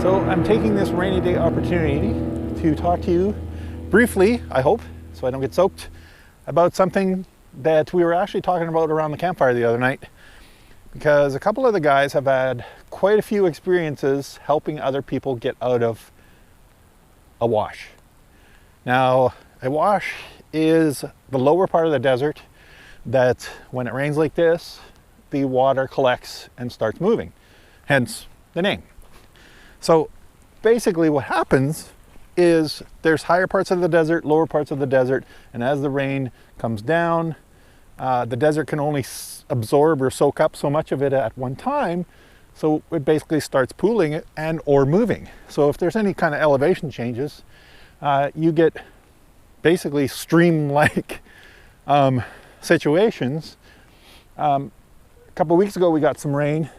So I'm taking this rainy day opportunity to talk to you briefly, I hope, so I don't get soaked, about something that we were actually talking about around the campfire the other night, because a couple of the guys have had quite a few experiences helping other people get out of a wash. Now, a wash is the lower part of the desert that when it rains like this, the water collects and starts moving, hence the name. So basically what happens is there's higher parts of the desert, lower parts of the desert, and as the rain comes down, the desert can only absorb or soak up so much of it at one time, so it basically starts pooling and or moving. So if there's any kind of elevation changes, you get basically stream-like situations. A couple of weeks ago we got some rain,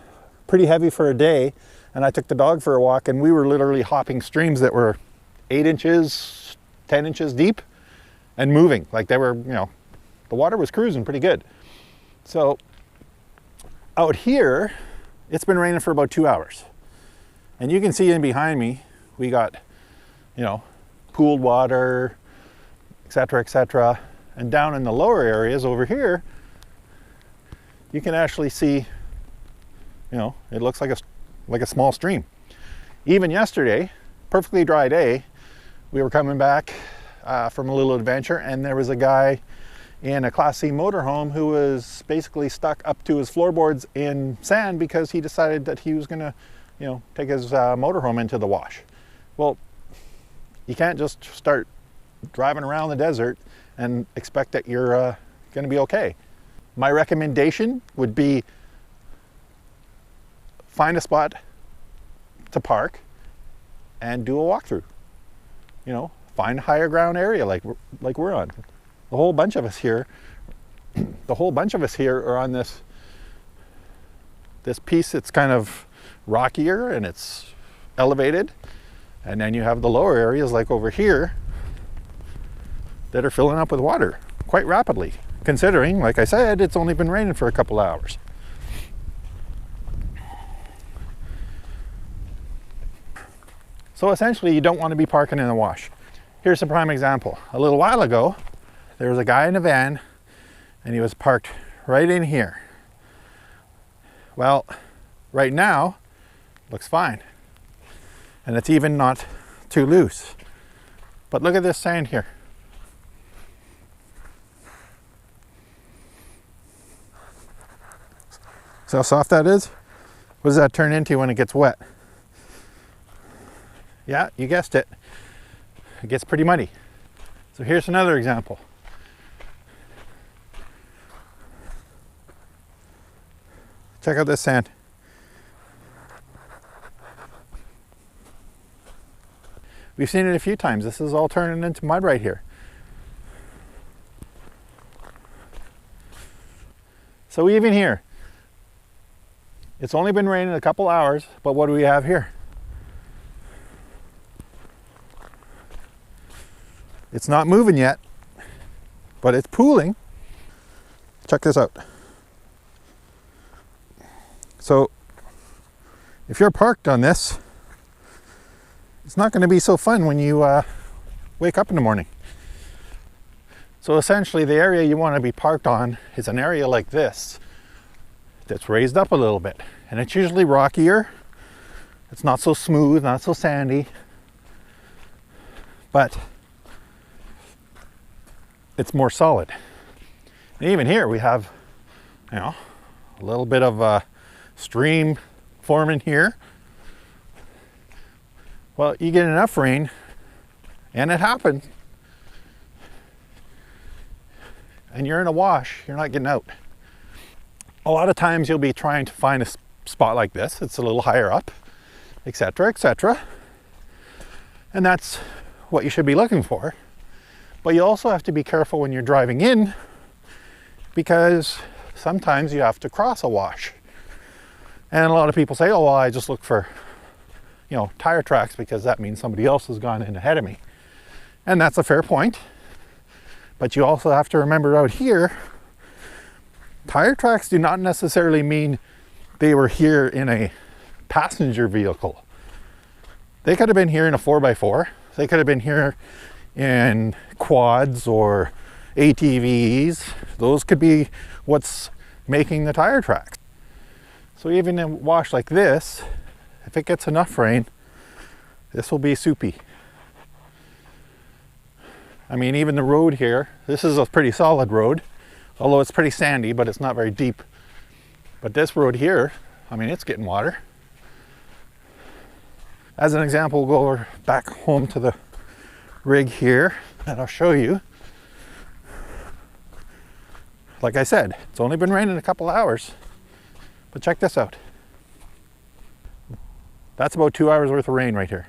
pretty heavy for a day, and I took the dog for a walk, and we were literally hopping streams that were 8 inches, 10 inches deep and moving. Like they were, you know, the water was cruising pretty good. So out here, it's been raining for about 2 hours. And you can see in behind me, we got, you know, pooled water, etc., etc. And down in the lower areas over here, you can actually see, you know, it looks like a small stream. Even yesterday, perfectly dry day, we were coming back from a little adventure, and there was a guy in a Class C motorhome who was basically stuck up to his floorboards in sand because he decided that he was gonna, you know, take his motorhome into the wash. Well, you can't just start driving around the desert and expect that you're gonna be okay. My recommendation would be find a spot to park and do a walkthrough. You know, find a higher ground area like we're on. The whole bunch of us here are on this piece that's kind of rockier and it's elevated. And then you have the lower areas like over here that are filling up with water quite rapidly, considering, like I said, it's only been raining for a couple hours. So essentially, you don't want to be parking in the wash. Here's a prime example. A little while ago, there was a guy in a van and he was parked right in here. Well, right now, looks fine. And it's even not too loose. But look at this sand here. See how soft that is? What does that turn into when it gets wet? Yeah, you guessed it. It gets pretty muddy. So here's another example. Check out this sand. We've seen it a few times. This is all turning into mud right here. So even here, it's only been raining a couple hours, but what do we have here? It's not moving yet, but it's pooling. Check this out. So if you're parked on this, it's not going to be so fun when you wake up in the morning. So essentially the area you want to be parked on is an area like this that's raised up a little bit, and it's usually rockier. It's not so smooth, not so sandy, but it's more solid. And even here we have, you know, a little bit of a stream forming here. Well, you get enough rain, and it happens, and you're in a wash, you're not getting out. A lot of times you'll be trying to find a spot like this, it's a little higher up, etc., etc. And that's what you should be looking for. But you also have to be careful when you're driving in, because sometimes you have to cross a wash. And a lot of people say, oh, well, I just look for, you know, tire tracks because that means somebody else has gone in ahead of me. And that's a fair point. But you also have to remember out here, tire tracks do not necessarily mean they were here in a passenger vehicle. They could have been here in a 4x4. They could have been here in quads or ATVs. Those could be what's making the tire tracks. So even in a wash like this, if it gets enough rain, this will be soupy. I mean, even the road here, this is a pretty solid road, although it's pretty sandy, but it's not very deep. But this road here, I mean, it's getting water. As an example, we'll go over back home to the rig here, and I'll show you. Like I said, it's only been raining a couple hours, but check this out. That's about 2 hours worth of rain right here.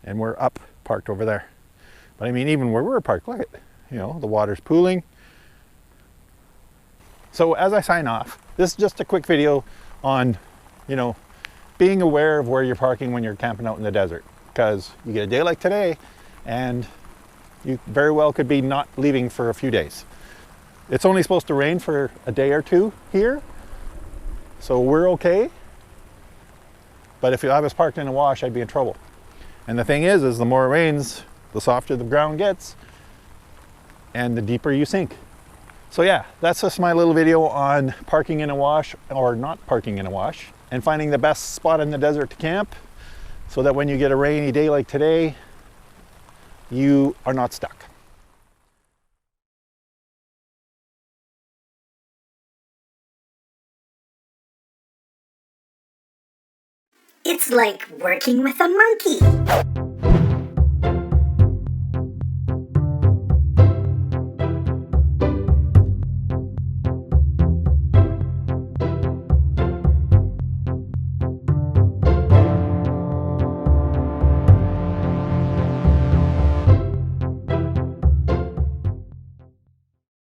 And we're up parked over there. But I mean, even where we're parked, look at, you know, the water's pooling. So as I sign off, this is just a quick video on, you know, being aware of where you're parking when you're camping out in the desert. Because you get a day like today and you very well could be not leaving for a few days. It's only supposed to rain for a day or two here, so we're okay. But if I was parked in a wash, I'd be in trouble. And the thing is the more it rains, the softer the ground gets and the deeper you sink. So yeah, that's just my little video on parking in a wash or not parking in a wash and finding the best spot in the desert to camp so that when you get a rainy day like today, you are not stuck. It's like working with a monkey.